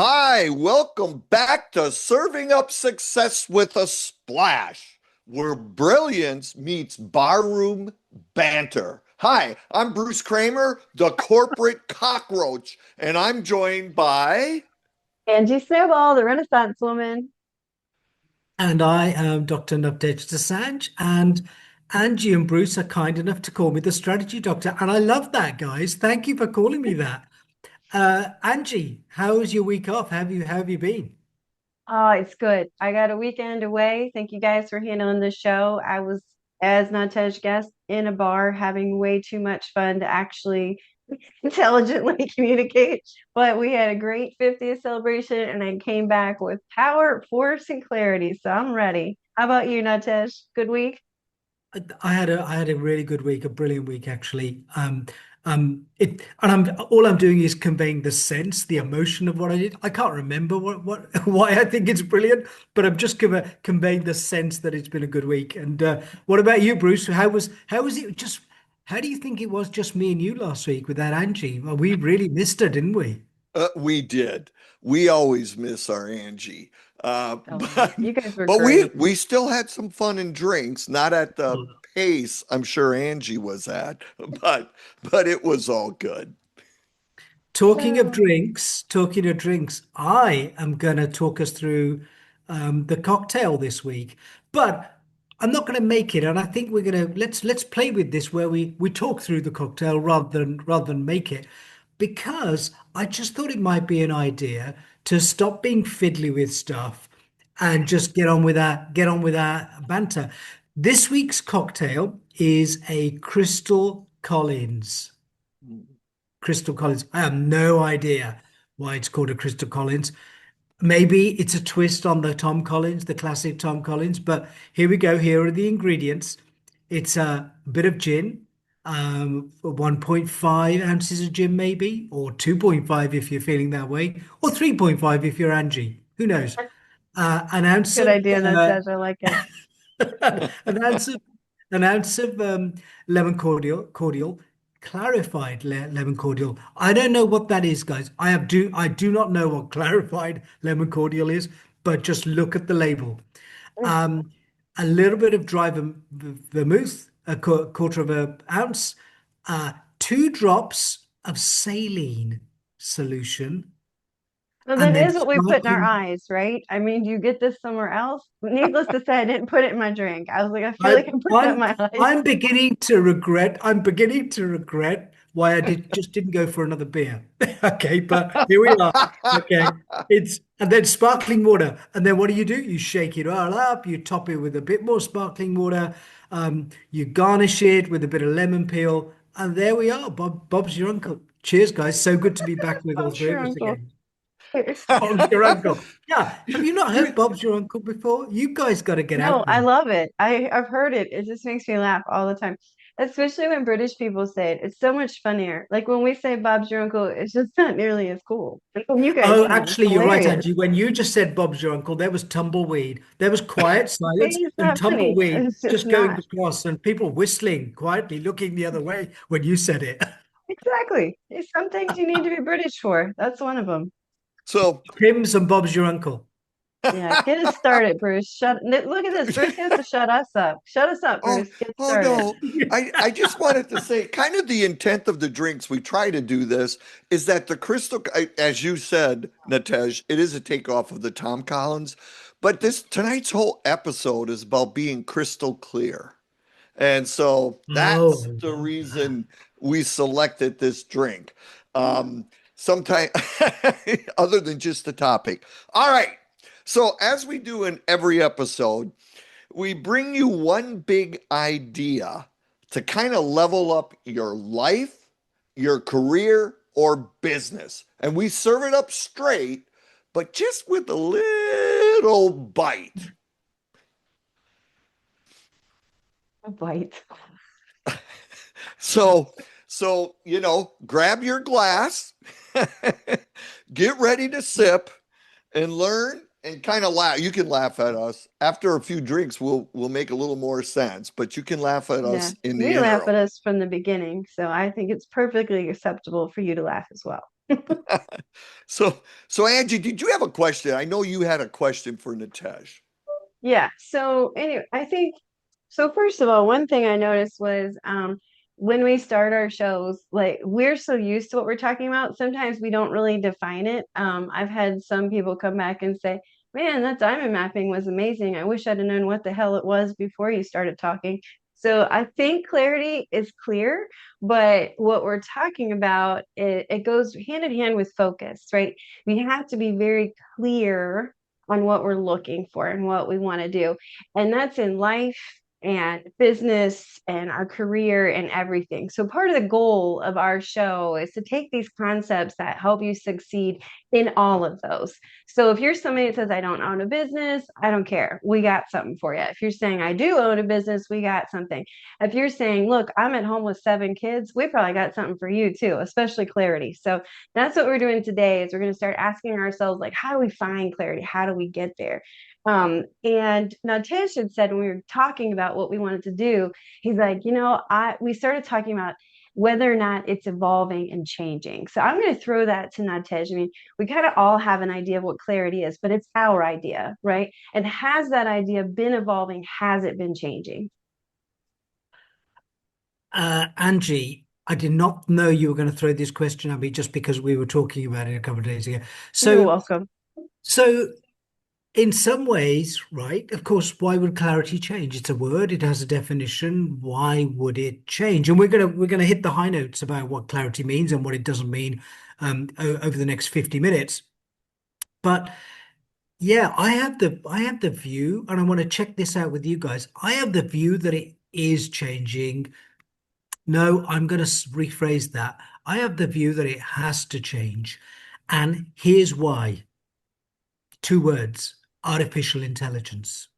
Hi, welcome back to Serving Up Success with a Splash, where brilliance meets barroom banter. Hi, I'm Bruce Kramer, the Corporate Cockroach, and I'm joined by. Angie Snowball, the Renaissance woman. And I am Dr. Nawtej, and Angie and Bruce are kind enough to call me the strategy doctor. And I love that, guys. Thank you for calling me that. Angie, how was your week off? How have you been? Oh, it's good. I got a weekend away. Thank you guys for handling the show. I was, as Nawtej guest, in a bar having way too much fun to actually intelligently communicate. But we had a great 50th celebration, and I came back with power, force, and clarity. So I'm ready. How about you, Nawtej? Good week? I had a really good week, a brilliant week actually. I'm all I'm doing is conveying the sense, the emotion of what I did. I can't remember what why I think it's brilliant, but I'm just conveying the sense that it's been a good week. And what about you, Bruce? How was it? Just how do you think it was just me and you last week without Angie? Well, we really missed her, didn't we? We did. We always miss our Angie. Oh, But you guys were but we great. we still had some fun and drinks, not at the pace I'm sure Angie was at, but it was all good. So, Talking of drinks, I am going to talk us through the cocktail this week, but I'm not going to make it. And I think we're going to let's play with this where we talk through the cocktail rather than make it, because I just thought it might be an idea to stop being fiddly with stuff and just get on with our banter. This week's cocktail is a Crystal Collins. I have no idea why it's called a Crystal Collins. Maybe it's a twist on the Tom Collins, the classic Tom Collins. But here we go. Here are the ingredients. It's a bit of gin, 1.5 ounces of gin, maybe, or 2.5 if you're feeling that way, or 3.5 if you're Angie. Who knows? An ounce good of idea, uh, Nawtej. I like it. an ounce of lemon cordial, clarified lemon cordial. I don't know what that is, guys. I do not know what clarified lemon cordial is, but just look at the label. Um, a little bit of dry vermouth, a quarter of an ounce, 2 drops of saline solution, So and that then is what we put in our sparkling. eyes, right? I mean, do you get this somewhere else? Needless to say, I didn't put it in my drink. I was like, I feel I, like I'm putting it in I'm my eyes. I'm beginning to regret. I'm beginning to regret why I didn't go for another beer. Okay, but here we are. Okay, it's and then sparkling water, and then what do? You shake it all up. You top it with a bit more sparkling water. You garnish it with a bit of lemon peel, and there we are. Bob's your uncle. Cheers, guys. So good to be back with all I'm three sure, of us Uncle. again. Bob's your uncle. Yeah. Have you not heard Bob's your uncle before? You guys got to get No, out I there. love it. I've heard it. It just makes me laugh all the time, especially when British people say it. It's so much funnier. Like when we say Bob's your uncle, it's just not nearly as cool. And when you guys Oh, do, it's actually, you're right, hilarious. Angie. When you just said Bob's your uncle, there was tumbleweed. There was quiet Okay, silence it's and not funny. tumbleweed It's just just going not. across and people whistling quietly, looking the other way when you said it. Exactly. There's some things you need to be British for. That's one of them. So Tim's and Bob's your uncle. Yeah, get us started, Bruce. Look at this. Bruce has to shut us up. Shut us up, Oh, Bruce. Get oh started. no. I just wanted to say, kind of the intent of the drinks, we try to do this, is that the as you said, Natej, it is a takeoff of the Tom Collins, but this tonight's whole episode is about being crystal clear. And so Oh, that's I the love that. reason we selected this drink. Sometime other than just the topic. All right. So as we do in every episode, we bring you one big idea to kind of level up your life, your career, or business. And we serve it up straight, but just with a little bite. A bite. So, grab your glass, get ready to sip, and learn and kind of laugh. You can laugh at us after a few drinks. We'll make a little more sense, but you can laugh at Yeah. us in the We laugh interim. at us from the beginning, so I think it's perfectly acceptable for you to laugh as well. So Angie, did you have a question? I know you had a question for Nawtej. Yeah. So anyway, I think so. First of all, one thing I noticed was when we start our shows, like we're so used to what we're talking about, sometimes we don't really define it. I've had some people come back and say, "Man, that diamond mapping was amazing. I wish I'd have known what the hell it was before you started talking." So I think clarity is clear, but what we're talking about, it goes hand in hand with focus, right? We have to be very clear on what we're looking for and what we want to do. And that's in life and business and our career and everything. So, part of the goal of our show is to take these concepts that help you succeed in all of those. So, if you're somebody that says, I don't own a business, I don't care. We got something for you. If you're saying, I do own a business, we got something. If you're saying, look, I'm at home with 7 kids, we probably got something for you too, especially clarity. So, that's what we're doing today is we're going to start asking ourselves, like, how do we find clarity? How do we get there? And Nawtej had said when we were talking about what we wanted to do, he's like, we started talking about whether or not it's evolving and changing. So I'm going to throw that to Nawtej. I mean, we kind of all have an idea of what clarity is, but it's our idea, right? And has that idea been evolving? Has it been changing? Angie, I did not know you were going to throw this question at me just because we were talking about it a couple of days ago. You're So, welcome. so in some ways, right? Of course, why would clarity change? It's a word, it has a definition. Why would it change? And we're gonna hit the high notes about what clarity means and what it doesn't mean over the next 50 minutes. But yeah, I have the view, and I want to check this out with you guys. I have the view that it is changing. No, I'm going to rephrase that. I have the view that it has to change. And here's why. 2 words: artificial intelligence.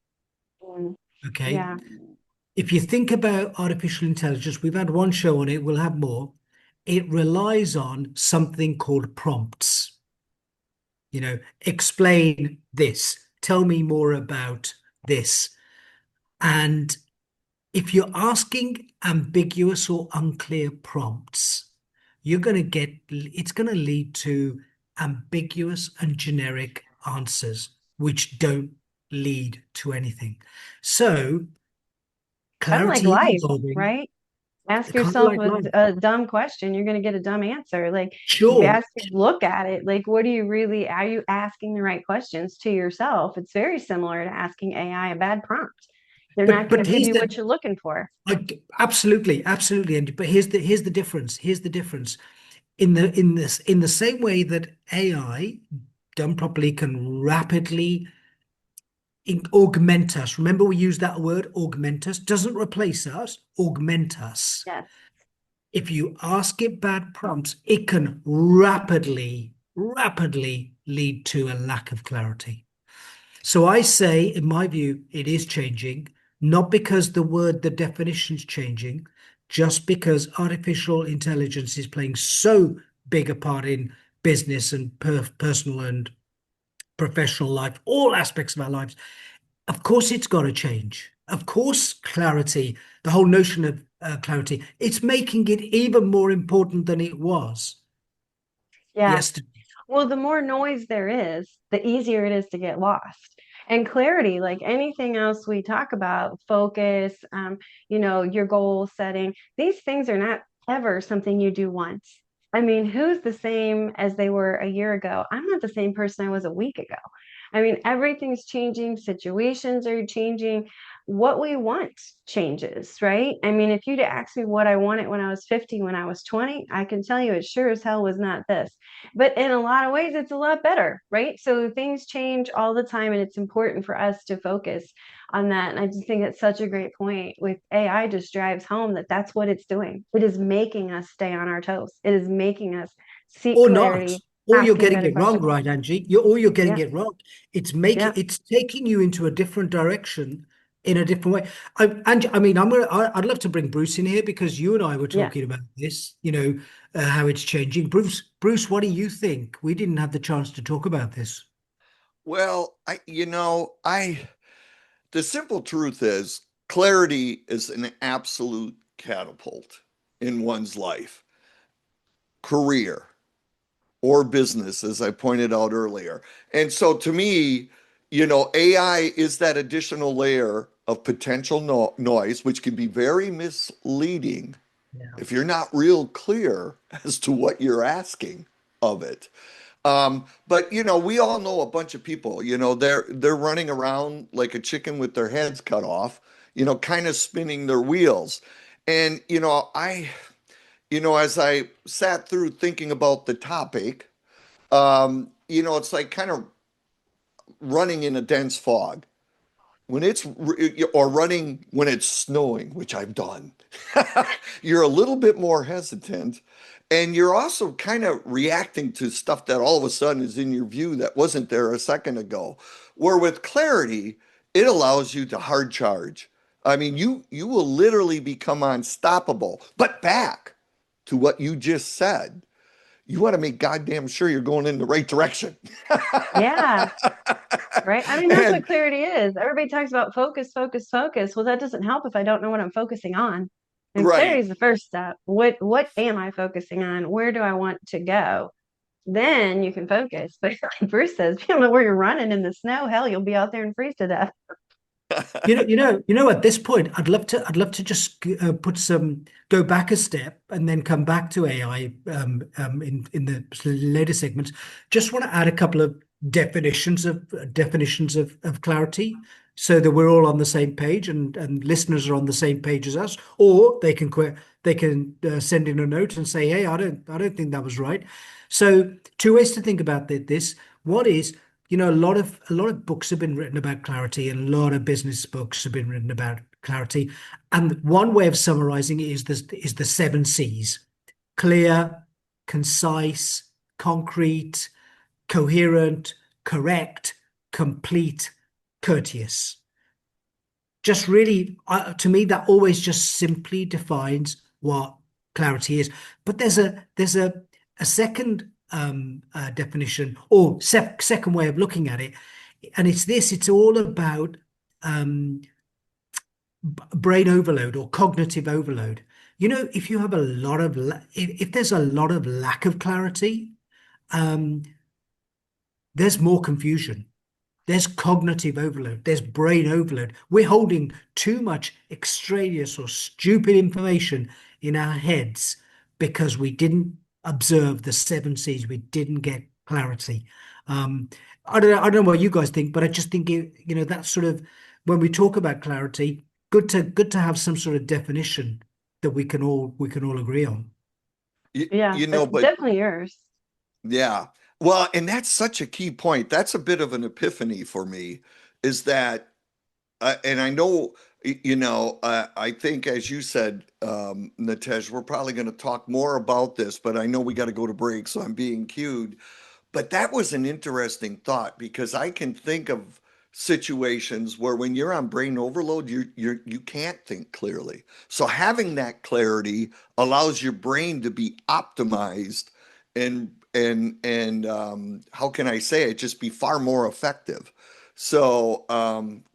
Mm, Okay. yeah, If you think about artificial intelligence, we've had one show on it, we'll have more. It relies on something called prompts. Explain this, tell me more about this. And if you're asking ambiguous or unclear prompts, it's going to lead to ambiguous and generic answers, which don't lead to anything. So kind of like clarity is life, evolving, right? Ask kind of yourself like a, life. a dumb question, you're going to get a dumb answer. Like, Sure, look at it. Like, what do you really, are you asking the right questions to yourself? It's very similar to asking AI a bad prompt. They're not but going but to give here's you what the you're looking for. absolutely, absolutely, and but here's the difference. Here's the difference. In the same way that AI done properly can rapidly augment us. Remember, we use that word augment us. Doesn't replace us, augment us. Yes. If you ask it bad prompts, it can rapidly lead to a lack of clarity. So I say, in my view, it is changing, not because the definition's changing, just because artificial intelligence is playing so big a part in business and personal and professional life, all aspects of our lives. Of course, it's got to change. Of course, clarity, the whole notion of clarity, it's making it even more important than it was Yes. yesterday. Well, the more noise there is, the easier it is to get lost. And clarity, like anything else we talk about, focus, your goal setting, these things are not ever something you do once. I mean, who's the same as they were a year ago? I'm not the same person I was a week ago. I mean, everything's changing, situations are changing. What we want changes, right? I mean, if you'd asked me what I wanted when I was 50, when I was 20, I can tell you it sure as hell was not this. But in a lot of ways, it's a lot better, right? So things change all the time, and it's important for us to focus on that. And I just think it's such a great point with AI just drives home that that's what it's doing. It is making us stay on our toes. It is making us seek Or not. clarity, Or you're asking getting better it wrong, questions. right, Angie? Or you're getting Yeah, it wrong. yeah, It's taking you into a different direction in a different way. Angie, I mean, I'd love to bring Bruce in here because you and I were yeah. talking about this, how it's changing. Bruce, what do you think? We didn't have the chance to talk about this. Well, the simple truth is clarity is an absolute catapult in one's life, career, or business, as I pointed out earlier. And so to me, you know, AI is that additional layer of potential noise, which can be very misleading Yeah. if you're not real clear as to what you're asking of it. But you know, we all know a bunch of people, you know, they're running around like a chicken with their heads cut off, you know, kind of spinning their wheels. And you know, as I sat through thinking about the topic, you know, it's like kind of running in a dense fog. When it's or running when it's snowing, which I've done, you're a little bit more hesitant, and you're also kind of reacting to stuff that all of a sudden is in your view that wasn't there a second ago. Where with clarity, it allows you to hard charge. I mean, you will literally become unstoppable. But back to what you just said, you want to make goddamn sure you're going in the right direction. Yeah. Right. I mean, that's what And clarity is. Everybody talks about focus, focus, focus. Well, that doesn't help if I don't know what I'm focusing on. And clarity right. is the first step. What am I focusing on? Where do I want to go? Then you can focus. But like Bruce says, if you don't know where you're running in the snow, hell, you'll be out there and freeze to death. At this point, I'd love to just put some, go back a step and then come back to AI in the later segments. Just want to add a couple of definitions of clarity, so that we're all on the same page and listeners are on the same page as us, or they can send in a note and say, hey, I don't think that was right. So two ways to think about this. One is, a lot of books have been written about clarity, and a lot of business books have been written about clarity. And one way of summarizing it is the seven C's: clear, concise, concrete, coherent, correct, complete, courteous. Just really, to me, that always just simply defines what clarity is. But there's a second definition, or second way of looking at it, and it's this: it's all about um, brain overload or cognitive overload. If you have a lot of if there's a lot of lack of clarity, um, there's more confusion. There's cognitive overload. There's brain overload. We're holding too much extraneous or stupid information in our heads because we didn't observe the seven C's. We didn't get clarity. Um, I don't know what you guys think, but I just think that's sort of, when we talk about clarity, good to have some sort of definition that we can all agree on. Yeah, You know, it's but definitely yours. yeah. Well, and that's such a key point. That's a bit of an epiphany for me, is that, and I know, you know, I think, as you said, Natesh, we're probably going to talk more about this, but I know we got to go to break, so I'm being cued. But that was an interesting thought, because I can think of situations where when you're on brain overload, you can't think clearly. So having that clarity allows your brain to be optimized, and how can I say it? Just be far more effective. So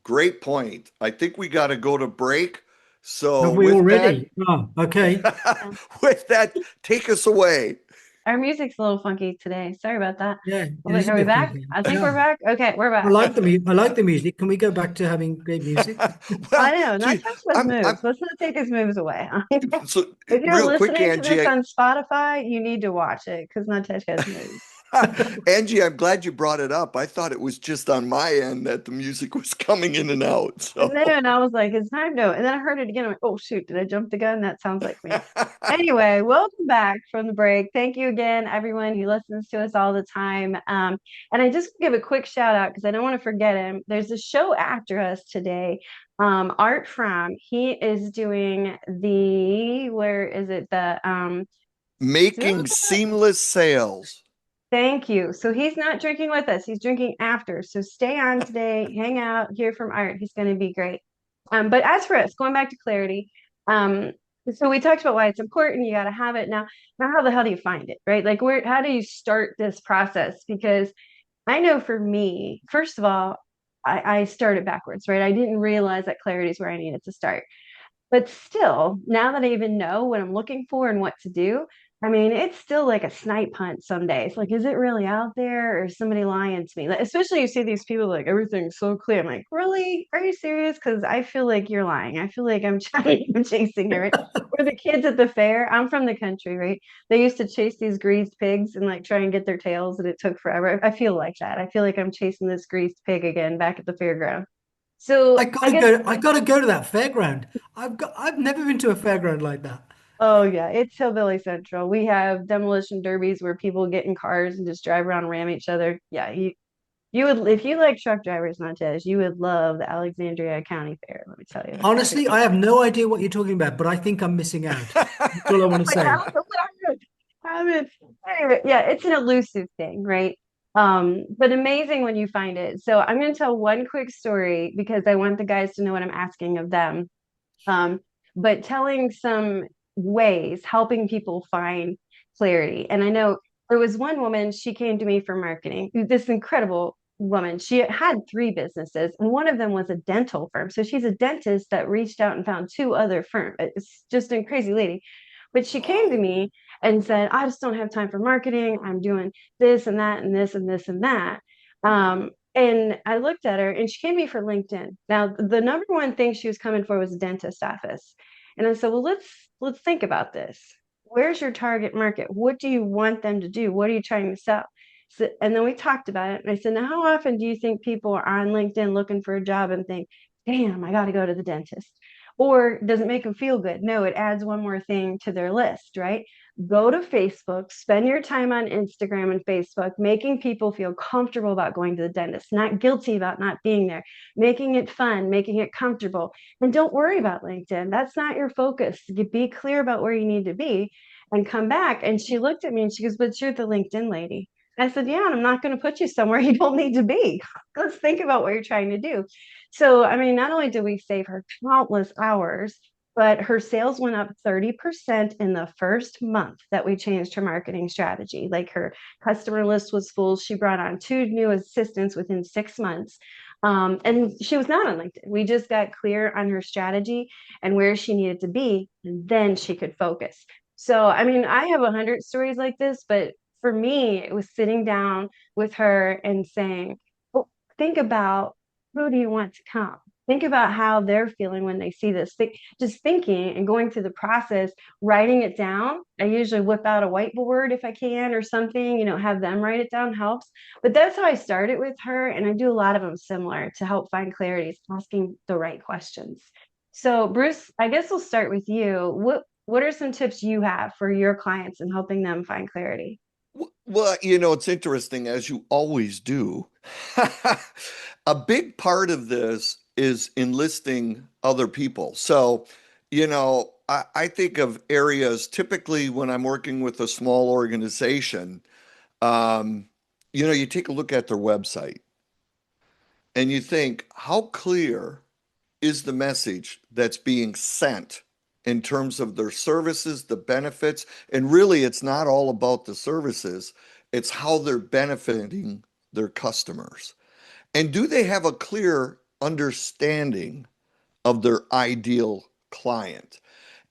great point. I think we got to go to break. So Have we with that, already? Oh, okay. Yeah. with that, take us away. Our music's a little funky today. Sorry about that. Yeah, I it was is like, a are we bit back? funky. I think Yeah. we're back. Okay, we're I back. like I like the music. Can we go back to having great music? I Well, know, not gee, touch with I'm moves. Let's not take his moves away. so If you're real quick, listening to Angie. this on Spotify, you need to watch it because Nawtej has moves. Angie, I'm glad you brought it up. I thought it was just on my end that the music was coming in and out. And So, then I was like, it's time to. And then I heard it again. I went, oh, shoot, did I jump the gun? That sounds like me. Anyway, welcome back from the break. Thank you again, everyone who listens to us all the time. And I just give a quick shout out because I don't want to forget him. There's a show after us today. Art From, he is doing where is it? making seamless sales. Thank you. So he's not drinking with us. He's drinking after. So stay on today, hang out, hear from Art. He's going to be great. But as for us, going back to clarity, um, so we talked about why it's important. You got to have it now. How the hell do you find it, right? Like, how do you start this process? Because I know for me, first of all, I started backwards, right? I didn't realize that clarity is where I needed to start. But still, now that I even know what I'm looking for and what to do, I mean, it's still like a snipe hunt some days. Like, is it really out there or is somebody lying to me? Like, especially you see these people like everything's so clear. I'm like, really? Are you serious? Because I feel like you're lying. I feel like I'm chasing you, right? Or the kids at the fair. I'm from the country, right? They used to chase these greased pigs and like try and get their tails, and it took forever. I feel like that. I feel like I'm chasing this greased pig again back at the fairground. I So I gotta guess go. I gotta go to that fairground. I've never been to a fairground like that. oh yeah, it's Hillbilly Central. We have demolition derbies where people get in cars and just drive around and ram each other. Yeah, you would if you like truck drivers, Montez, you would love the Alexandria County Fair. Let me tell you. Honestly, I have no idea what you're talking about, but I think I'm missing out. That's all I want to Like, say. anyway, yeah, it's an elusive thing, right? But amazing when you find it. So I'm going to tell one quick story because I want the guys to know what I'm asking of them. um, but telling some ways, helping people find clarity. And I know there was one woman, she came to me for marketing, this incredible woman. She had three businesses, and one of them was a dental firm. So she's a dentist that reached out and found two other firms. It's just a crazy lady. But she came to Wow. me and said, I just don't have time for marketing. I'm doing this and that and this and this and that. And I looked at her and she came to me for LinkedIn. Now, the number one thing she was coming for was a dentist office. And I said, well, let's think about this. Where's your target market? What do you want them to do? What are you trying to sell? So, and then we talked about it. And I said, now, how often do you think people are on LinkedIn looking for a job and think, damn, I got to go to the dentist? Or does it make them feel good? No, it adds one more thing to their list, right? Go to Facebook, spend your time on Instagram and Facebook, making people feel comfortable about going to the dentist, not guilty about not being there, making it fun, making it comfortable. And don't worry about LinkedIn. That's not your focus. Be clear about where you need to be and come back. And she looked at me and she goes, but you're the LinkedIn lady. I said, yeah, and I'm not going to put you somewhere you don't need to be. Let's think about what you're trying to do. So, I mean, not only did we save her countless hours, but her sales went up 30% in the first month that we changed her marketing strategy. Like her customer list was full. She brought on two new assistants within 6 months. And she was not on LinkedIn. We just got clear on her strategy and where she needed to be, and then she could focus. So, I mean, I have 100 stories like this, but for me, it was sitting down with her and saying, oh, think about who do you want to come? Think about how they're feeling when they see this. Just thinking and going through the process, writing it down. I usually whip out a whiteboard if I can or something, have them write it down helps. But that's how I started with her. And I do a lot of them similar to help find clarity, asking the right questions. So, Bruce, I guess we'll start with you. What are some tips you have for your clients and helping them find clarity? Well, it's interesting, as you always do. A big part of this is enlisting other people. So, I think of areas typically when I'm working with a small organization, um, you take a look at their website and you think, how clear is the message that's being sent in terms of their services, the benefits? And really, it's not all about the services, it's how they're benefiting their customers. And do they have a clear understanding of their ideal client?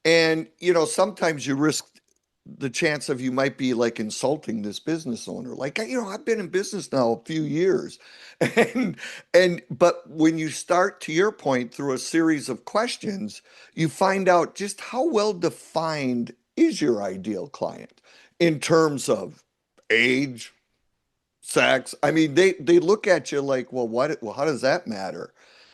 And, sometimes you risk the chance of you might be like insulting this business owner. Like, I've been in business now a few years. And but when you start, to your point, through a series of questions, you find out just how well defined is your ideal client in terms of age, sex. I mean, they look at you like, well, what? Well, how does that matter?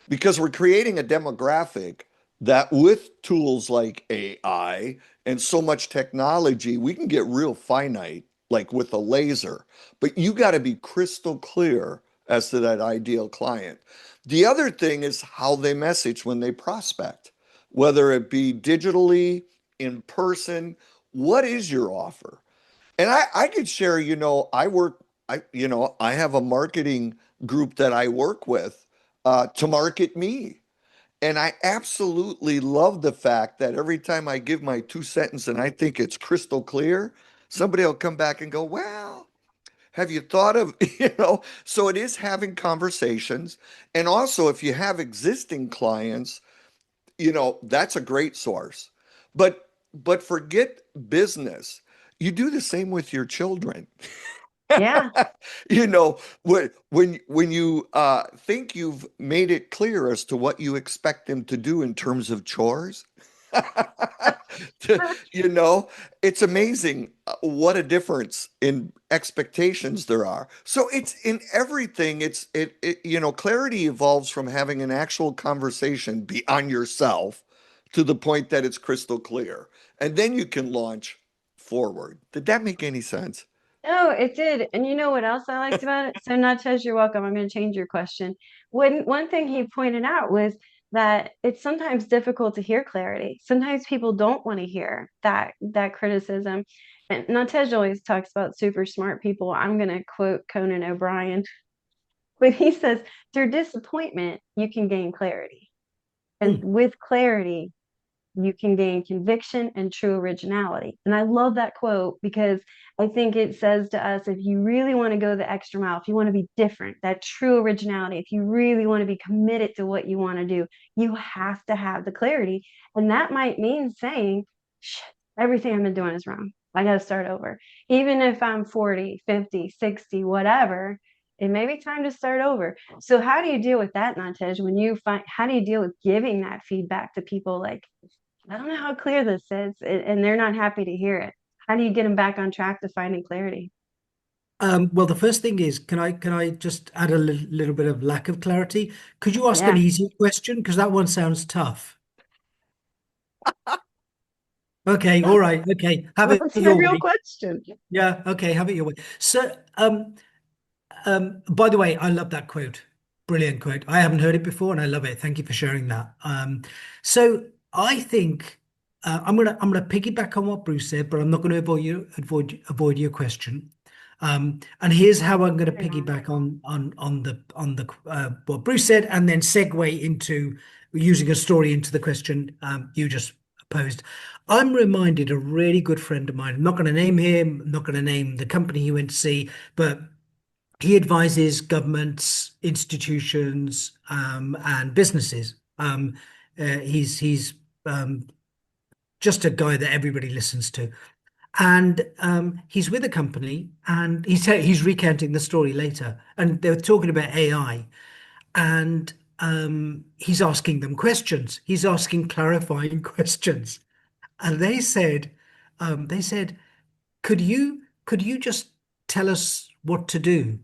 Because we're creating a demographic that, with tools like AI and so much technology, we can get real finite, like with a laser. But you got to be crystal clear as to that ideal client. The other thing is how they message when they prospect, whether it be digitally, in person. What is your offer? And I could share, I have a marketing group that I work with to market me. And I absolutely love the fact that every time I give my 2 sentence and I think it's crystal clear, somebody will come back and go, well, have you thought of, so it is having conversations. And also, if you have existing clients, that's a great source. But forget business. you do the same with your children. Yeah. You know, when you think you've made it clear as to what you expect them to do in terms of chores, to, you know, it's amazing what a difference in expectations there are. So it's in everything. You know, clarity evolves from having an actual conversation beyond yourself to the point that it's crystal clear, and then you can launch forward. Did that make any sense? No, it did. And you know what else I liked about it? So Natej, you're welcome. I'm going to change your question. When one thing he pointed out was that it's sometimes difficult to hear clarity. Sometimes people don't want to hear that criticism. And Natej always talks about super smart people. I'm going to quote Conan O'Brien when he says, through disappointment, you can gain clarity. And Mm. with clarity, you can gain conviction and true originality. And I love that quote because I think it says to us, if you really want to go the extra mile, if you want to be different, that true originality, if you really want to be committed to what you want to do, you have to have the clarity. And that might mean saying, shit, everything I've been doing is wrong. I got to start over. Even if I'm 40, 50, 60, whatever, it may be time to start over. So how do you deal with that, Natej, when you find, how do you deal with giving that feedback to people like, I don't know how clear this is, and they're not happy to hear it. How do you get them back on track to finding clarity? Well, the first thing is, can I just add a little bit of lack of clarity? Could you ask an Yeah, easier question? Because that one sounds tough. Okay, all right, okay, have it what's the your real way. question? Yeah, okay, have it your way. So, by the way, I love that quote. Brilliant quote. I haven't heard it before, and I love it. Thank you for sharing that. So I think I'm gonna piggyback on what Bruce said, but I'm not going to avoid your question. And here's how I'm going to Right on. piggyback on the what Bruce said, and then segue into using a story into the question you just posed. I'm reminded a really good friend of mine. I'm not going to name him. I'm not going to name the company he went to see, but he advises governments, institutions, and businesses. He's just a guy that everybody listens to, and he's with a company, and he's recounting the story later, and they're talking about AI, and he's asking them questions. He's asking clarifying questions, and they said, could you just tell us what to do?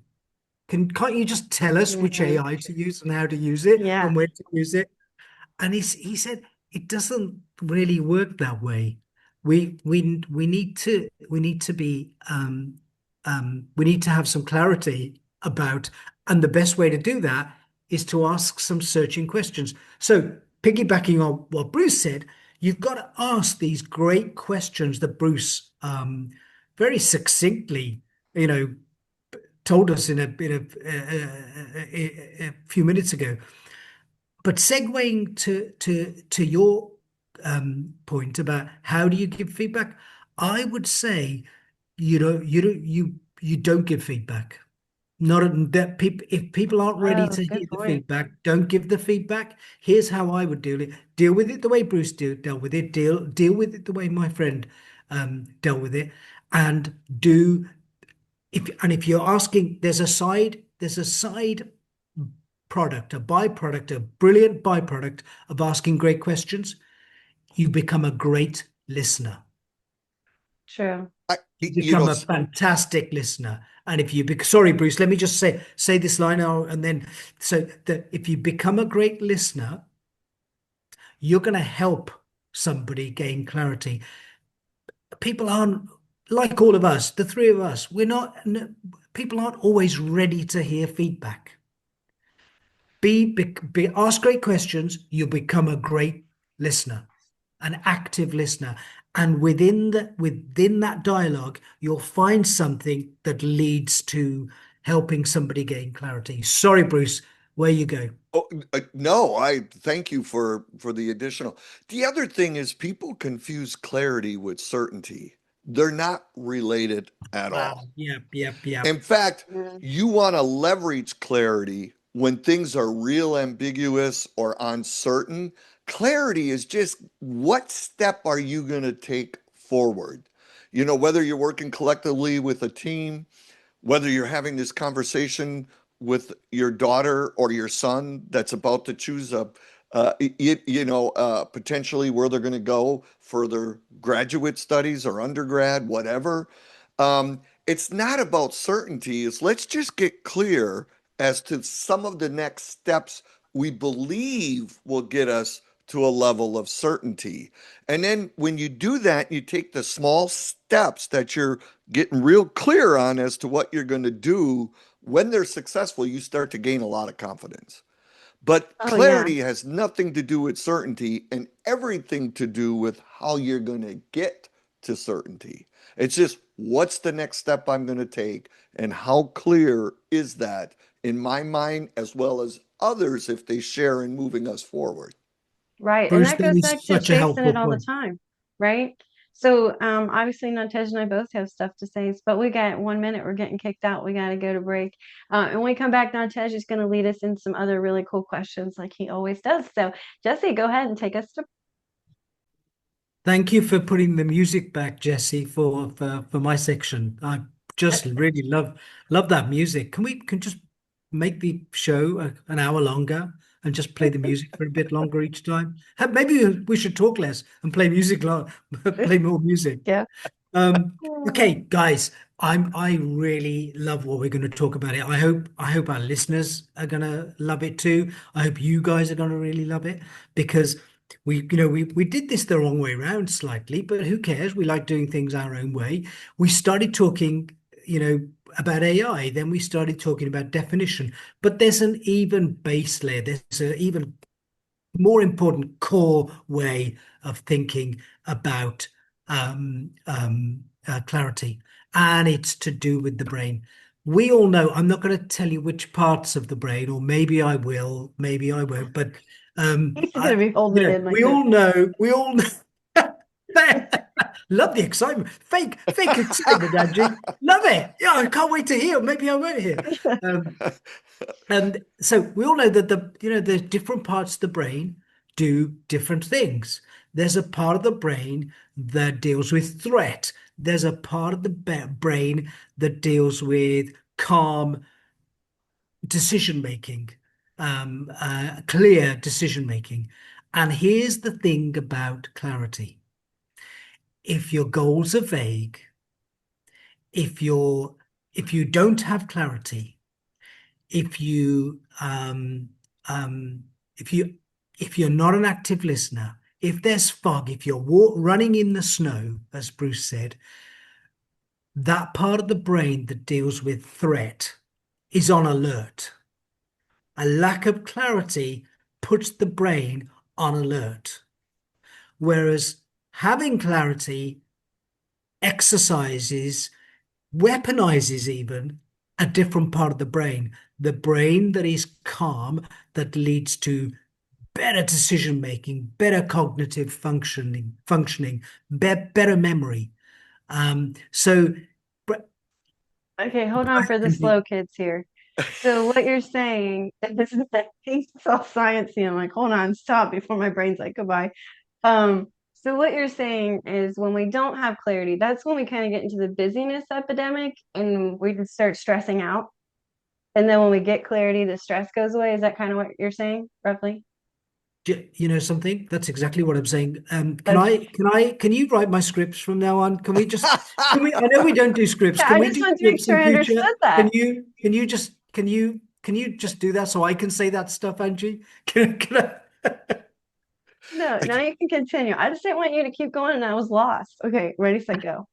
Can't you just tell us which Mhm. AI to use and how to use it Yeah, and where to use it? And he said it doesn't really work that way. We need to be we need to have some clarity about, and the best way to do that is to ask some searching questions. So piggybacking on what Bruce said, you've got to ask these great questions that Bruce very succinctly, you know, told us in a few minutes ago. But segueing to your point about how do you give feedback, I would say you don't give feedback. Not that people if people aren't ready oh, to good hear the point. feedback, don't give the feedback. Here's how I would deal it. Deal with it the way Bruce dealt with it. Deal with it the way my friend dealt with it, and do if you're asking, there's a side product, a byproduct, a brilliant byproduct of asking great questions. You become a great listener. True. You You know, become a fantastic listener. And if you be sorry, Bruce, let me just say this line out, and then so that if you become a great listener, you're going to help somebody gain clarity. People aren't like all of us, the three of us. People aren't always ready to hear feedback. Ask great questions. You'll become a great listener, an active listener, and within that dialogue, you'll find something that leads to helping somebody gain clarity. Sorry, Bruce, where you go. oh, no, I thank you for the additional. The other thing is people confuse clarity with certainty. They're not related at Wow. all. Yep, yep, yep. In fact, Mm. you want to leverage clarity when things are real ambiguous or uncertain. Clarity is just what step are you going to take forward? Whether you're working collectively with a team, whether you're having this conversation with your daughter or your son that's about to choose potentially where they're going to go for their graduate studies or undergrad, whatever. It's not about certainty. It's let's just get clear as to some of the next steps we believe will get us to a level of certainty. And then when you do that, you take the small steps that you're getting real clear on as to what you're going to do. When they're successful, you start to gain a lot of confidence. But Oh yeah. clarity has nothing to do with certainty and everything to do with how you're going to get to certainty. It's just what's the next step I'm going to take and how clear is that in my mind as well as others if they share in moving us forward. Right. And Bruce, that that goes back is to such a chasing helpful it all the point. time, right? So obviously Natej and I both have stuff to say, but we got 1 minute, we're getting kicked out. We got to go to break. And when we come back, Natej is going to lead us in some other really cool questions like he always does. So Jesse, go ahead and take us to. Thank you for putting the music back, Jesse, for my section. I just really love that music. Can just make the show an hour longer and just play the music for a bit longer each time? Maybe we should talk less and play music play more music. Yeah. Okay, guys, I really love what we're going to talk about it. I hope our listeners are going to love it too. I hope you guys are going to really love it because we did this the wrong way around slightly, but who cares? We like doing things our own way. We started talking, about AI, then we started talking about definition, but there's an even base layer. There's an even more important core way of thinking about clarity, and it's to do with the brain. We all know, I'm not going to tell you which parts of the brain, or maybe I will, maybe I won't, but He's going to be holding it in like this. we all know. Love the excitement, fake excitement, Angie. Love it. Yeah, I can't wait to hear. Maybe I won't hear. Um, and so we all know that the different parts of the brain do different things. There's a part of the brain that deals with threat. There's a part of the brain that deals with calm decision making, clear decision making. And here's the thing about clarity. If your goals are vague, if you're if you don't have clarity, if you um, if you if you're not an active listener, if there's fog, if you're running in the snow, as Bruce said, that part of the brain that deals with threat is on alert. A lack of clarity puts the brain on alert, whereas having clarity exercises, weaponizes even a different part of the brain that is calm, that leads to better decision making, better cognitive functioning, better memory. So, Okay, hold on for the slow kids here. So what you're saying is that it's all sciencey. I'm like, hold on, stop before my brain's like, goodbye. So what you're saying is when we don't have clarity, that's when we kind of get into the busyness epidemic and we just start stressing out. And then when we get clarity, the stress goes away. Is that kind of what you're saying, roughly? you know something? That's exactly what I'm saying. Okay. Can you write my scripts from now on? I know we don't do scripts. Yeah, Can I we just do want to make scripts sure in I future? understood that. Can you just do that so I can say that stuff, Angie? Can I? No, now you can continue. I just didn't want you to keep going and I was lost. Okay, ready, set, go.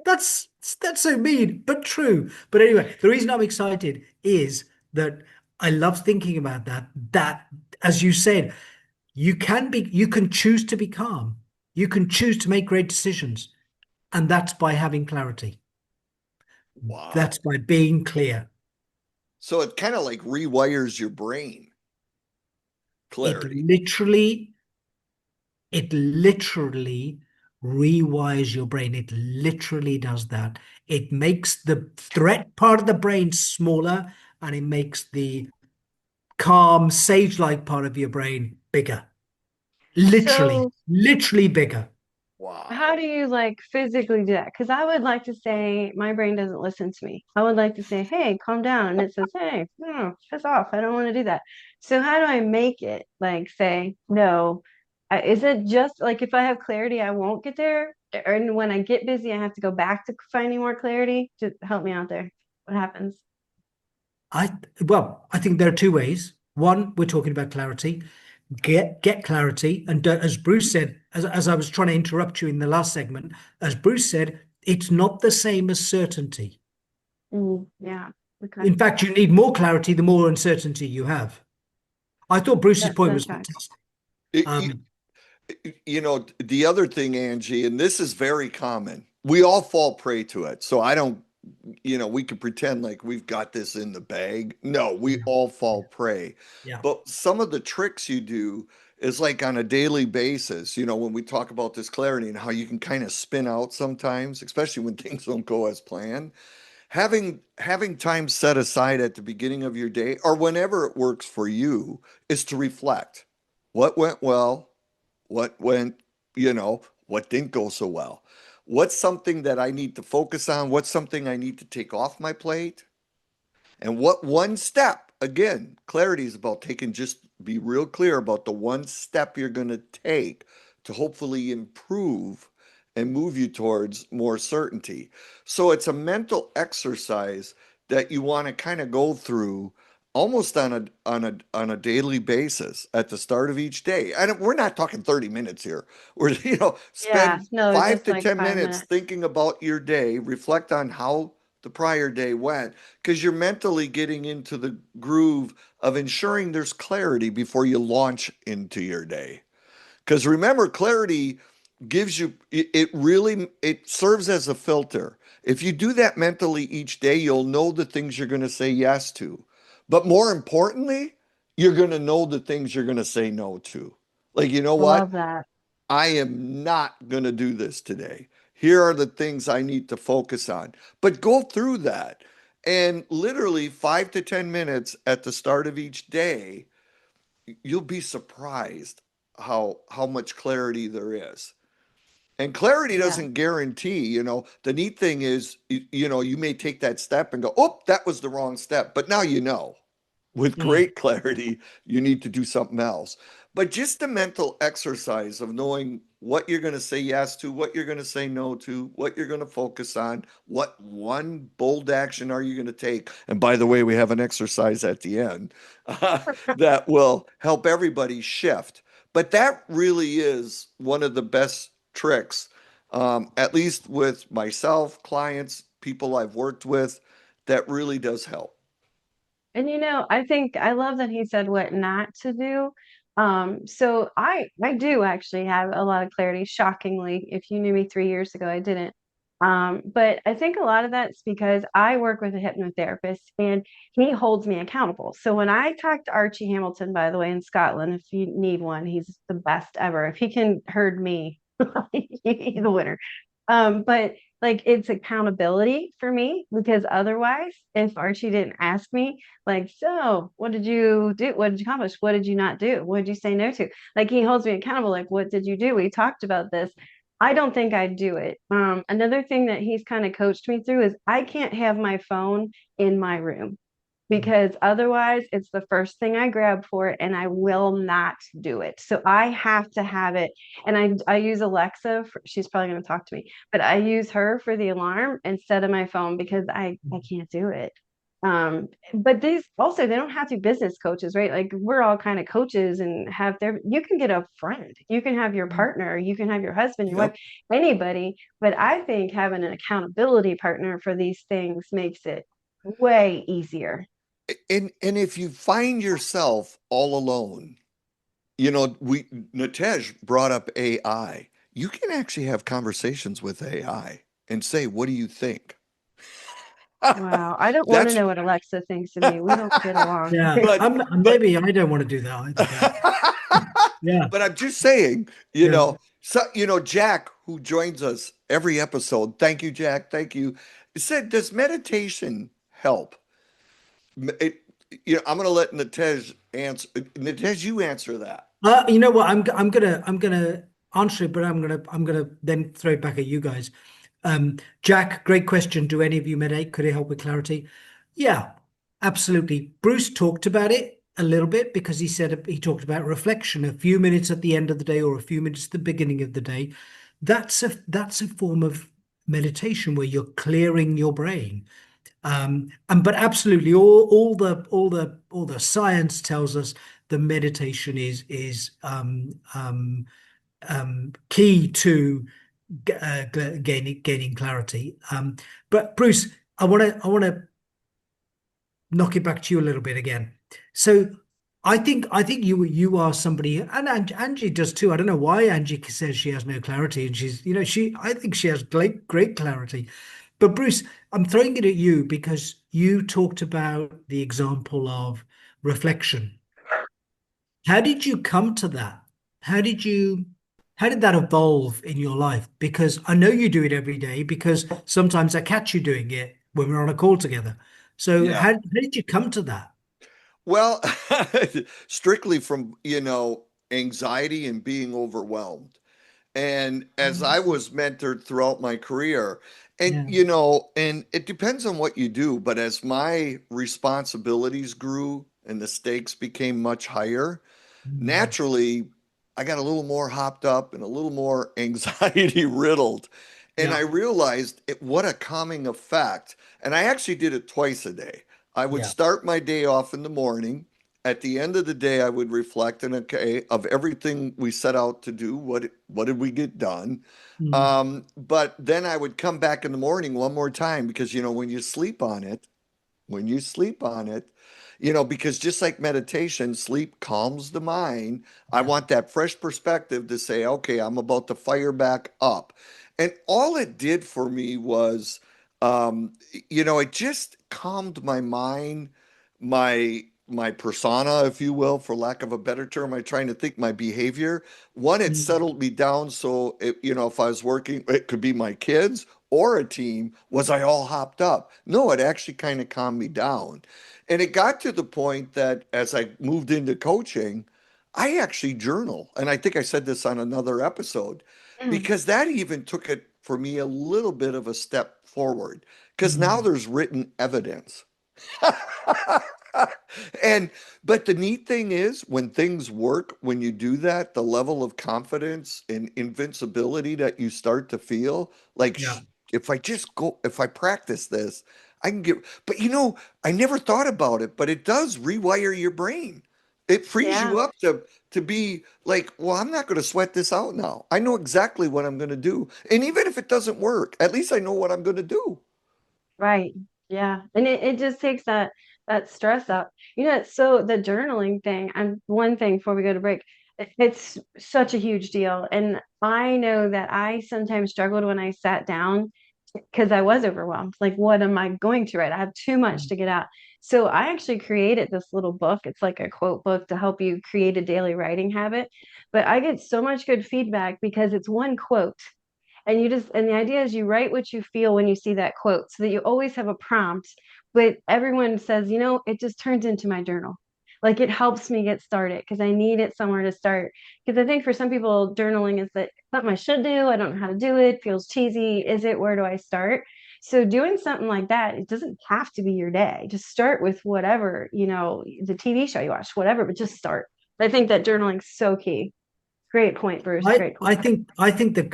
That's that's so mean, but true. But anyway, the reason I'm excited is that I love thinking about that. That, as you said, you can choose to be calm. You can choose to make great decisions. And that's by having clarity. That's Wow. by being clear. So it kind of like rewires your brain, It clarity. literally, it literally rewires your brain. It literally does that. It makes the threat part of the brain smaller and it makes the calm, sage-like part of your brain bigger. So Literally bigger. How Wow. do you like physically do that? Because I would like to say my brain doesn't listen to me. I would like to say, hey, calm down. And it says, hey, no, piss off. I don't want to do that. So how do I make it like say, no? Is it just like if I have clarity, I won't get there? And when I get busy, I have to go back to finding more clarity? Just help me out there. What happens? I think there are two ways. One, we're talking about clarity. Get clarity, and as Bruce said, as I was trying to interrupt you in the last segment, as Bruce said, it's not the same as certainty. Yeah. Okay. In fact, you need more clarity the more uncertainty you have. I thought Bruce's point That was tracks. fantastic. It- you, Um, the other thing, Angie, and this is very common. We all fall prey to it. So I don't, we could pretend like we've got this in the bag. No, we yeah, all fall prey. yeah, But some of the tricks you do is like on a daily basis, when we talk about this clarity and how you can kind of spin out sometimes, especially when things don't go as planned. Having time set aside at the beginning of your day or whenever it works for you is to reflect. What went well? What went, what didn't go so well? What's something that I need to focus on? What's something I need to take off my plate? And what one step, again, clarity is about taking, just be real clear about the one step you're going to take to hopefully improve and move you towards more certainty. So it's a mental exercise that you want to kind of go through almost on a daily basis at the start of each day. And we're not talking 30 minutes here. We're, Yeah. spend No, five just to like 10 five minutes minutes. thinking about your day, reflect on how the prior day went, because you're mentally getting into the groove of ensuring there's clarity before you launch into your day. Because remember, clarity gives you it serves as a filter. If you do that mentally each day, you'll know the things you're going to say yes to. But more importantly, you're going to know the things you're going to say no to. Like, you know I what? love that. I am not going to do this today. Here are the things I need to focus on. But go through that. And literally 5 to 10 minutes at the start of each day, you'll be surprised how much clarity there is. And clarity Yeah. doesn't guarantee, the neat thing is, you may take that step and go, oh, that was the wrong step. But now you know with mm, great clarity, you need to do something else. But just the mental exercise of knowing what you're going to say yes to, what you're going to say no to, what you're going to focus on, what one bold action are you going to take. And by the way, we have an exercise at the end that will help everybody shift. But that really is one of the best tricks, at least with myself, clients, people I've worked with, that really does help. And I think I love that he said what not to do. So I do actually have a lot of clarity. Shockingly, if you knew me 3 years ago, I didn't. But I think a lot of that's because I work with a hypnotherapist and he holds me accountable. So when I talk to Archie Hamilton, by the way, in Scotland, if you need one, he's the best ever. If he can herd me, he's the winner. But like it's accountability for me because otherwise, if Archie didn't ask me, like, so what did you do? What did you accomplish? What did you not do? What did you say no to? Like he holds me accountable. Like, what did you do? We talked about this. I don't think I'd do it. Another thing that he's kind of coached me through is I can't have my phone in my room because otherwise it's the first thing I grab for it and I will not do it. So I have to have it. And I use Alexa she's probably going to talk to me, but I use her for the alarm instead of my phone because I can't do it. But these also they don't have to be business coaches, right? Like we're all kind of coaches and you can get a friend, you can have your partner, you can have your husband, your wife, Yep. anybody. But I think having an accountability partner for these things makes it way easier. And if you find yourself all alone, we Nawtej brought up AI. You can actually have conversations with AI and say, "What do you think?" Wow. I don't want to That's know what Alexa thinks of me. We don't get along. yeah. but but Maybe I don't want to do that either, but yeah, but I'm just saying, yeah. so Jack, who joins us every episode, thank you, Jack, thank you, said, "Does meditation help?" It, I'm going to let Natej answer. Natej, you answer that. You know what? I'm gonna answer it, but I'm gonna then throw it back at you guys. Jack, great question. Do any of you meditate? Could it help with clarity? Yeah, absolutely. Bruce talked about it a little bit because he said he talked about reflection, a few minutes at the end of the day or a few minutes at the beginning of the day. That's a form of meditation where you're clearing your brain. And but absolutely, all the science tells us the meditation is key to gaining clarity. But Bruce, I want to knock it back to you a little bit again. So I think you are somebody, and Angie does too. I don't know why Angie says she has no clarity, and she I think she has great clarity. But Bruce, I'm throwing it at you because you talked about the example of reflection. How did you come to that? How did you how did that evolve in your life? Because I know you do it every day because sometimes I catch you doing it when we're on a call together. So Yeah. how did you come to that? Well, strictly from, anxiety and being overwhelmed. And as I was mentored throughout my career, and Yeah. and it depends on what you do, but as my responsibilities grew and the stakes became much higher, Mm. naturally I got a little more hopped up and a little more anxiety riddled. And I Yeah. realized what a calming effect. And I actually did it twice a day. I would Yeah. start my day off in the morning. At the end of the day, I would reflect and okay, of everything we set out to do, what did we get done? Mm. But then I would come back in the morning one more time because when you sleep on it, because just like meditation, sleep calms the mind. I Yeah. want that fresh perspective to say, okay, I'm about to fire back up. And all it did for me was, it just calmed my mind, my persona, if you will, for lack of a better term. I'm trying to think my behavior. One, it Mm. settled me down. So, if I was working, it could be my kids or a team. Was I all hopped up? No, it actually kind of calmed me down. And it got to the point that as I moved into coaching, I actually journal. And I think I said this on another episode Mm. because that even took it for me a little bit of a step forward because now Mm. there's written evidence. And but the neat thing is when things work, when you do that, the level of confidence and invincibility that you start to feel like Yeah. if I practice this, I can get, but I never thought about it, but it does rewire your brain. It frees Yeah. you up to be like, well, I'm not going to sweat this out now. I know exactly what I'm going to do. And even if it doesn't work, at least I know what I'm going to do. Right. Yeah. And it just takes that stress out. So the journaling thing, and one thing before we go to break, it's such a huge deal. And I know that I sometimes struggled when I sat down because I was overwhelmed. Like, what am I going to write? I have too much Mm. to get out. So I actually created this little book. It's like a quote book to help you create a daily writing habit. But I get so much good feedback because it's one quote. And the idea is you write what you feel when you see that quote so that you always have a prompt. But everyone says, it just turns into my journal. Like it helps me get started because I need it somewhere to start. Because I think for some people, journaling is that something I should do. I don't know how to do it. Feels cheesy. Is it? Where do I start? So doing something like that, it doesn't have to be your day. Just start with whatever, the TV show you watch, whatever, but just start. I think that journaling's so key. Great point, Bruce. I Great point. I think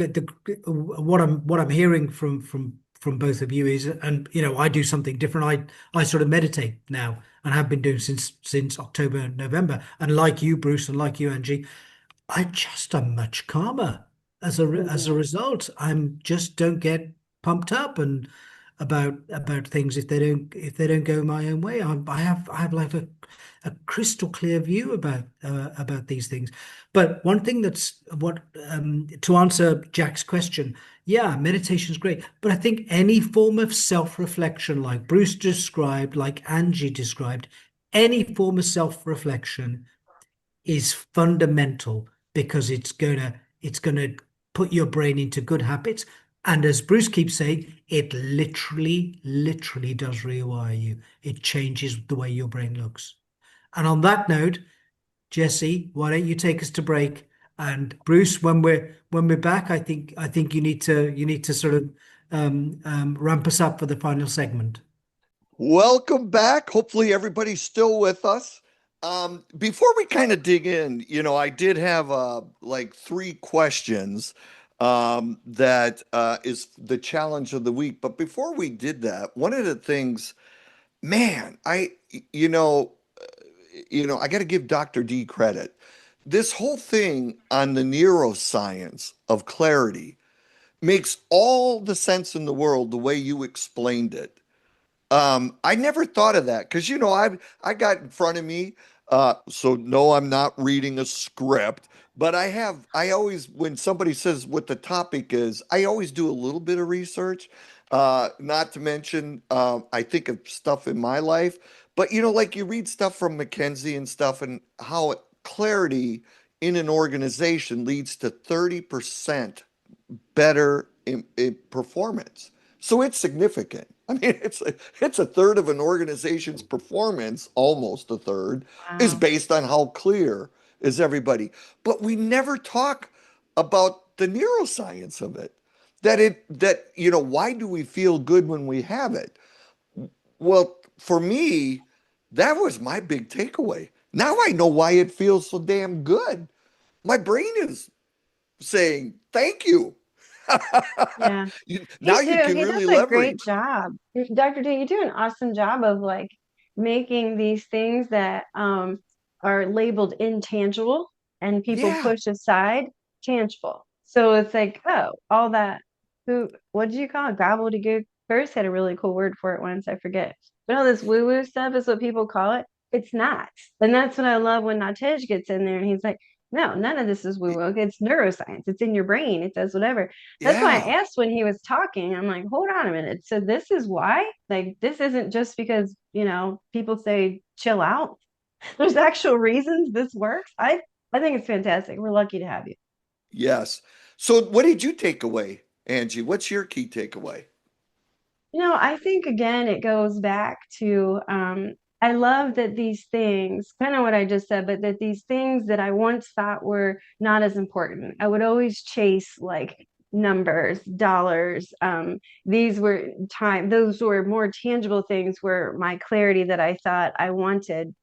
what I'm hearing from both of you is, and I do something different. I sort of meditate now and have been doing since October, November. And like you, Bruce, and like you, Angie, I just am much calmer as a Mhm. result. I'm just don't get pumped up and about things if they don't go my own way. I have like a crystal clear view about these things. But one thing that's what to answer Jack's question, yeah, meditation is great, but I think any form of self-reflection, like Bruce described, like Angie described, any form of self-reflection is fundamental because it's gonna put your brain into good habits. And as Bruce keeps saying, it literally does rewire you. It changes the way your brain looks. And on that note, Jesse, why don't you take us to break? And Bruce, when we're back, I think you need to sort of ramp us up for the final segment. Welcome back. Hopefully, everybody's still with us. Before we kind of dig in, I did have like three questions that is the challenge of the week. But before we did that, one of the things, man, you know, I got to give Dr. D credit. This whole thing on the neuroscience of clarity makes all the sense in the world the way you explained it. I never thought of that because I got in front of me. So no, I'm not reading a script, but I always, when somebody says what the topic is, I always do a little bit of research. Not to mention, I think of stuff in my life, but like you read stuff from McKinsey and stuff, and how clarity in an organization leads to 30% better in performance. So it's significant. I mean, it's a third of an organization's performance, almost a third, is Wow. based on how clear is everybody. But we never talk about the neuroscience of it. Why do we feel good when we have it? Well, for me, that was my big takeaway. Now I know why it feels so damn good. My brain is saying, thank you. Yeah. Now Me you too. can He does really a great leverage. job. Dr. D, you do an awesome job of like making these things that are labeled intangible and people Yeah, push aside tangible. So it's like, oh, all that what did you call it? Gobbledygook. First had a really cool word for it once, I forget. But all this woo-woo stuff is what people call it. It's not. And that's what I love when Nawtej gets in there and he's like, no, none of this is woo-woo. It's neuroscience. It's in your brain. It does whatever. That's why I yeah, asked when he was talking. I'm like, hold on a minute. So this is why? Like, this isn't just because, people say chill out. There's actual reasons this works. I think it's fantastic. We're lucky to have you. yes. So what did you take away, Angie? What's your key takeaway? I think again, it goes back to I love that these things, kind of what I just said, but that these things that I once thought were not as important, I would always chase like numbers, dollars. These were those were more tangible things were my clarity that I thought I wanted.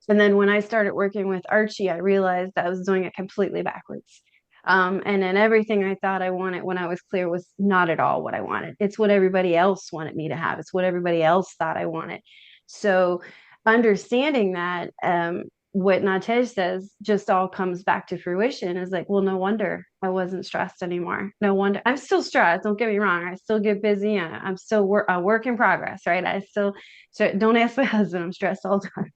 And then when I started working with Archie, I realized that I was doing it completely backwards. And then everything I thought I wanted when I was clear was not at all what I wanted. It's what everybody else wanted me to have. It's what everybody else thought I wanted. So understanding that, what Nawtej says just all comes back to fruition is like, well, no wonder I wasn't stressed anymore. No wonder I'm still stressed. Don't get me wrong. I still get busy and I'm still a work in progress, right? So don't ask my husband. I'm stressed all the time,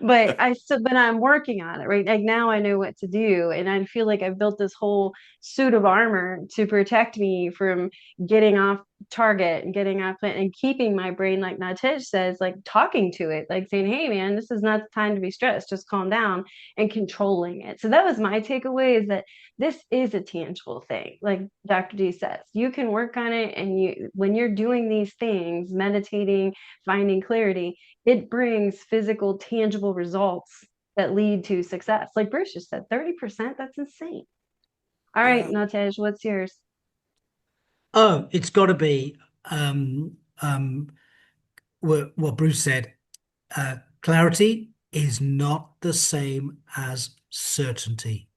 but I'm working on it, right? Like now I know what to do. And I feel like I've built this whole suit of armor to protect me from getting off target and getting off it and keeping my brain, like Natij says, like talking to it, like saying, hey man, this is not the time to be stressed, just calm down, and controlling it. So that was my takeaway, is that this is a tangible thing. Like Dr. D says, you can work on it, and when you're doing these things, meditating, finding clarity, it brings physical, tangible results that lead to success. Like Bruce just said, 30%, that's insane. All right, Yeah. Natej, what's yours? Oh, it's got to be um, um, what Bruce said. Clarity is not the same as certainty.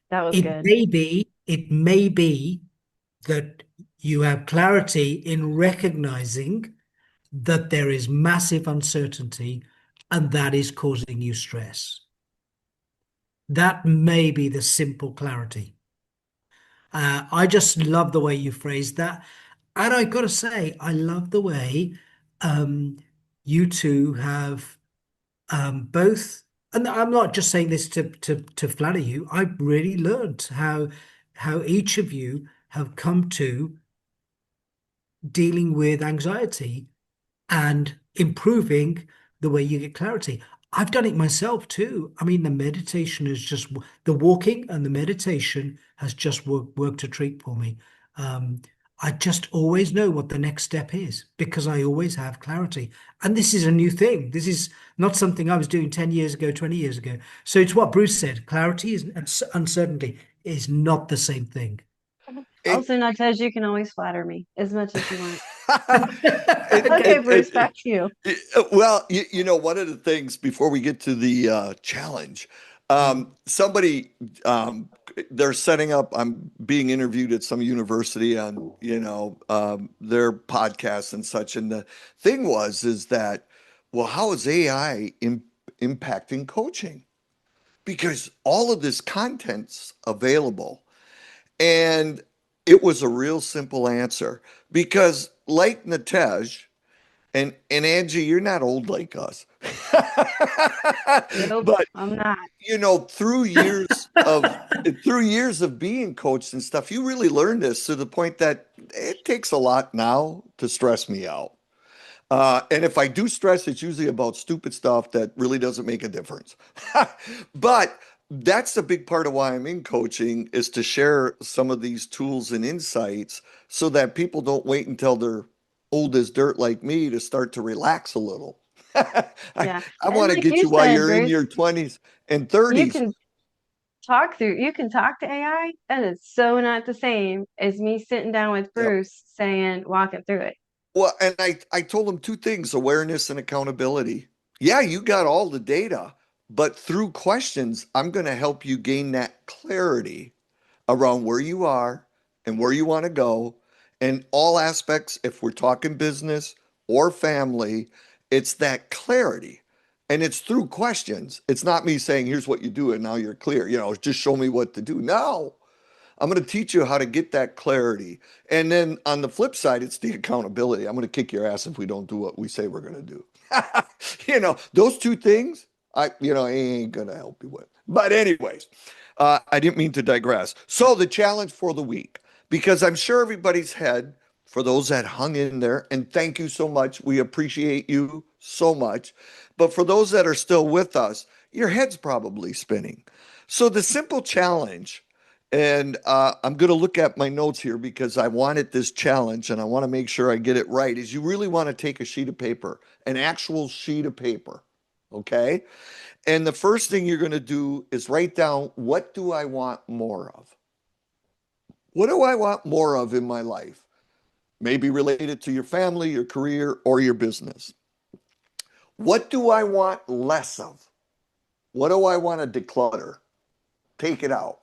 That was It good. may be, it may be that you have clarity in recognizing that there is massive uncertainty and that is causing you stress. That may be the simple clarity. I just love the way you phrased that. And I got to say, I love the way um, you two have both, and I'm not just saying this to flatter you. I've really learned how each of you have come to dealing with anxiety and improving the way you get clarity. I've done it myself too. I mean, the meditation is just the walking and the meditation has just worked a treat for me. Um, I just always know what the next step is because I always have clarity. And this is a new thing. This is not something I was doing 10 years ago, 20 years ago. So it's what Bruce said. Clarity is and uncertainty is not the same thing. And Also, Nawtej, you can always flatter me as much as you want. and, Okay, and, Bruce, back to you. well, one of the things before we get to the challenge, somebody they're setting up. I'm being interviewed at some university on their podcasts and such, and the thing is that, well, how is AI impacting coaching? Because all of this content's available. And it was a real simple answer because, like Nawtej and Angie, you're not old like us. Nope, But I'm not. through years of being coached and stuff, you really learn this to the point that it takes a lot now to stress me out. And if I do stress, it's usually about stupid stuff that really doesn't make a difference. But that's a big part of why I'm in coaching is to share some of these tools and insights so that people don't wait until they're old as dirt like me to start to relax a little. I, Yeah. I And want to like get you you while said, you're in Bruce, your 20s and you 30s. can you can talk to AI. That is so not the same as me sitting down with Yep. Bruce saying, walking through it. Well, and I told him two things, awareness and accountability. Yeah, you got all the data, but through questions, I'm going to help you gain that clarity around where you are and where you want to go. And all aspects, if we're talking business or family, it's that clarity. And it's through questions. It's not me saying, here's what you do and now you're clear. Just show me what to do. No, I'm going to teach you how to get that clarity. And then on the flip side, it's the accountability. I'm going to kick your ass if we don't do what we say we're going to do. Those two things, I ain't going to help you with. But anyways, I didn't mean to digress. So the challenge for the week, because I'm sure everybody's head, for those that hung in there, and thank you so much. We appreciate you so much. But for those that are still with us, your head's probably spinning. So the simple challenge, and I'm going to look at my notes here because I wanted this challenge and I want to make sure I get it right, is you really want to take a sheet of paper, an actual sheet of paper, okay? And the first thing you're going to do is write down, what do I want more of? What do I want more of in my life? Maybe related to your family, your career, or your business. What do I want less of? What do I want to declutter? Take it out.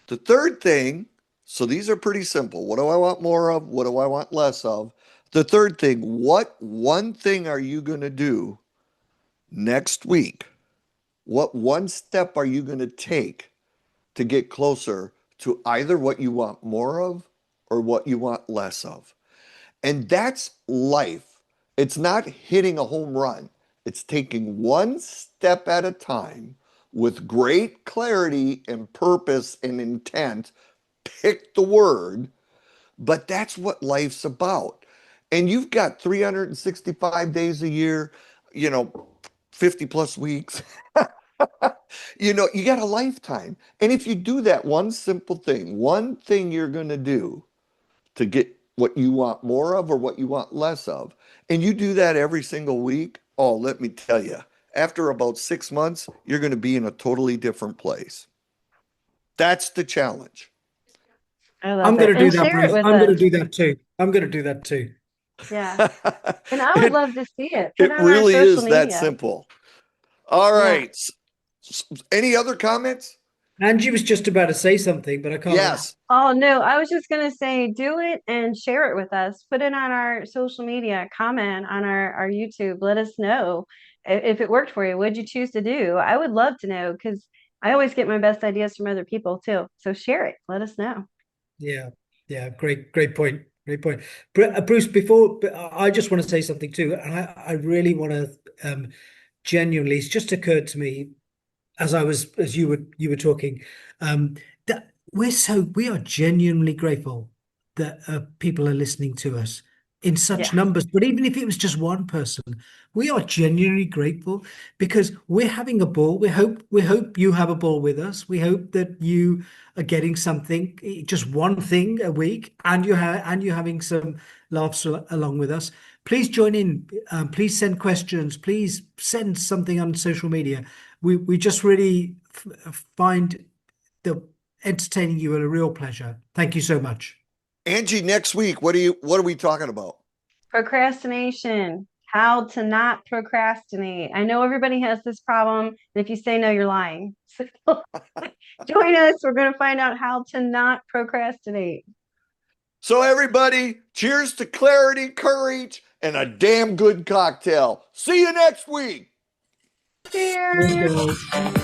The third thing, so these are pretty simple. What do I want more of? What do I want less of? The third thing, what one thing are you going to do next week? What one step are you going to take to get closer to either what you want more of or what you want less of? And that's life. It's not hitting a home run. It's taking one step at a time with great clarity and purpose and intent. Pick the word, but that's what life's about. And you've got 365 days a year, you know, 50 plus weeks. You got a lifetime. And if you do that one simple thing, one thing you're going to do to get what you want more of or what you want less of, and you do that every single week, oh, let me tell you, after about 6 months, you're going to be in a totally different place. That's the challenge. I I'm love going it. to do And that, share it Bruce. with I'm going us. to do that too. I'm going to do that too. Yeah. And I would It, love to see it. Put it it on our really social is that media. simple. All Yeah. right. Any other comments? Angie was just about to say something, but I can't remember. Yes. Oh, no, I was just going to say do it and share it with us. Put it on our social media, comment on our YouTube. Let us know if it worked for you. What'd you choose to do? I would love to know because I always get my best ideas from other people too. So share it. Let us know. Yeah, yeah, great point. Great point. Bruce, before I just want to say something too, and I really want to genuinely, it's just occurred to me as you were talking, that we are genuinely grateful that people are listening to us. in such Yeah. numbers. But even if it was just one person, we are genuinely grateful because we're having a ball. We hope you have a ball with us. We hope that you are getting something, just one thing a week, and you're having some laughs along with us. Please join in. Please send questions. Please send something on social media. We just really find the entertaining you a real pleasure. Thank you so much. Angie, next week, what are we talking about? Procrastination, how to not procrastinate. I know everybody has this problem, and if you say no, you're lying. So join us. We're going to find out how to not procrastinate. So everybody, cheers to clarity, courage, and a damn good cocktail. See you next week. Cheers, Cheers. guys.